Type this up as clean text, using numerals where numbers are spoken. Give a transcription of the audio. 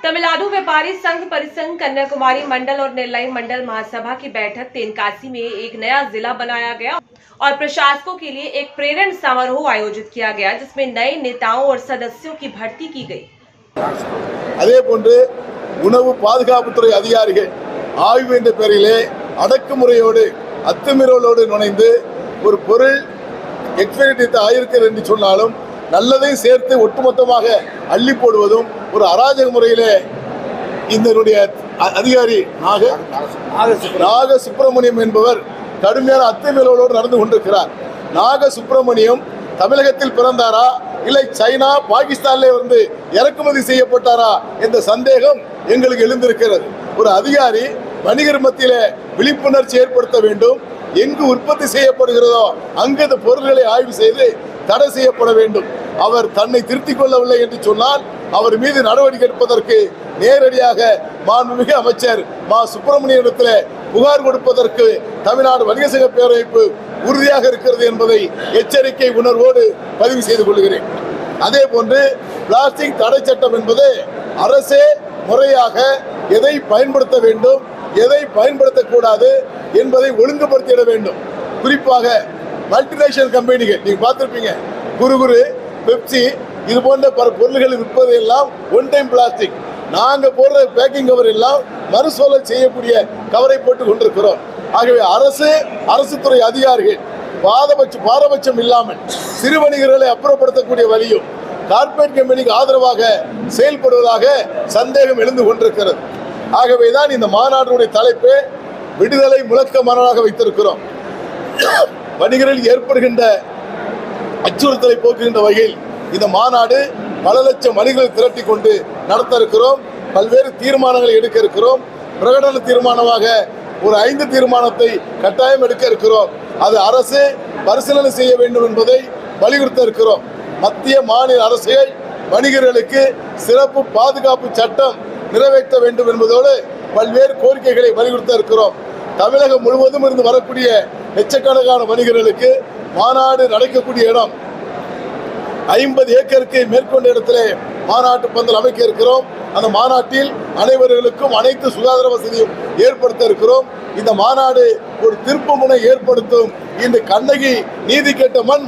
तमिलनाडु व्यापारी संघ परिसंघ कन्याकुमारी मंडल और नेल्लाई मंडल महासभा की बैठक तेनकासी में एक नया जिला बनाया गया और प्रशासकों के लिए एक प्रेरण समारोह आयोजित किया गया, जिसमें नए नेताओं और सदस्यों की भर्ती की गई। அதேபோன்று உணவு பாதுகாப்புத்துறை அதிகாரிகள் ஆய்வு என்ற பெயரிலே அடக்குமுறையோடு அத்துமீறலோடு நுழைந்து ஒரு பொருள் எக்ஸ்பைரி டேட் ஆயிருக்கிறது என்று சொன்னாலும் நல்லதையும் சேர்த்து ஒட்டுமொத்தமாக அள்ளி போடுவதும் ஒரு அராஜக முறையிலே இந்த அதிகாரி நாக சுப்பிரமணியம் என்பவர் கடுமையான அத்துமீறலோடு நடந்து கொண்டிருக்கிறார். நாக சுப்பிரமணியம் தமிழகத்தில் பிறந்தாரா இல்லை சைனா பாகிஸ்தானிலே வந்து இறக்குமதி செய்யப்பட்டாரா என்ற சந்தேகம் எங்களுக்கு எழுந்திருக்கிறது. ஒரு அதிகாரி வணிகர் மத்தியிலே விழிப்புணர்ச்சி ஏற்படுத்த வேண்டும். எங்கு உற்பத்தி செய்யப்படுகிறதோ அங்கு இந்த பொருட்களை ஆய்வு செய்து தடை செய்யப்பட வேண்டும். அவர் தன்னை திருத்திக் கொள்ளவில்லை என்று சொன்னால் அவர் மீது நடவடிக்கை எடுப்பதற்கு நேரடியாக மாண்புமிகு அமைச்சர் மா சுப்பிரமணியனிடத்தில் புகார் கொடுப்பதற்கு தமிழ்நாடு வணிக சங்க பேரமைப்பு உறுதியாக இருக்கிறது என்பதை எச்சரிக்கை உணர்வோடு பதிவு செய்து கொள்கிறேன். அதே போன்று பிளாஸ்டிக் தடை சட்டம் என்பது அரசே முறையாக எதை பயன்படுத்த வேண்டும் எதை பயன்படுத்தக்கூடாது என்பதை ஒழுங்குபடுத்திட வேண்டும். குறிப்பாக மல்டிநேஷனல் கம்பெனிகள் நீங்க பார்த்திருப்பீங்க, குறு பெப்சி இது போன்ற பல பொருள்கள் விற்பது எல்லாம் ஒன் டைம் பிளாஸ்டிக். நாங்க போடுற பேக்கிங் கவர் எல்லாம் மறுசுழல் செய்யக்கூடிய கவரை போட்டு கொண்டிருக்கிறோம். ஆகவே அரசு துறை அதிகாரிகள் பாரபட்சம் இல்லாமல் சிறு வணிகர்களை அப்புறப்படுத்தக்கூடிய வழியும் கார்பரேட் கம்பெனிக்கு ஆதரவாக செயல்படுவதாக சந்தேகம் எழுந்து கொண்டிருக்கிறது. ஆகவேதான் இந்த மாநாட்டினுடைய தலைப்பு விடுதலை முழக்க மாநாடாக வைத்திருக்கிறோம். வணிகரில் ஏற்படுகின்ற அச்சுறுத்தலை போக்குகின்ற வகையில் இந்த மாநாடு பல லட்சம் வணிகர்களை திரட்டி கொண்டு நடத்த இருக்கிறோம். பல்வேறு தீர்மானங்களை எடுக்க இருக்கிறோம். பிரகடன தீர்மானமாக ஒரு 5 தீர்மானத்தை கட்டாயம் எடுக்க இருக்கிறோம். அது அரசு பரிசீலனை செய்ய வேண்டும் என்பதை வலியுறுத்த இருக்கிறோம். மத்திய மாநில அரசுகள் வணிகர்களுக்கு சிறப்பு பாதுகாப்பு சட்டம் நிறைவேற்ற வேண்டும் என்பதோடு பல்வேறு கோரிக்கைகளை வலியுறுத்த இருக்கிறோம். தமிழகம் முழுவதும் இருந்து வரக்கூடிய லட்சக்கணக்கான வணிகர்களுக்கு மாநாடு நடக்கக்கூடிய இடம் 50 ஏக்கருக்கு மேற்கொண்ட இடத்திலே மாநாட்டு பந்தல் அமைக்க இருக்கிறோம். அந்த மாநாட்டில் அனைவர்களுக்கும் அனைத்து சுகாதார வசதியும் ஏற்படுத்த இருக்கிறோம். இந்த மாநாடு ஒரு திருப்புமுனை ஏற்படுத்தும். இந்த கண்ணகி நீதி கேட்ட மண்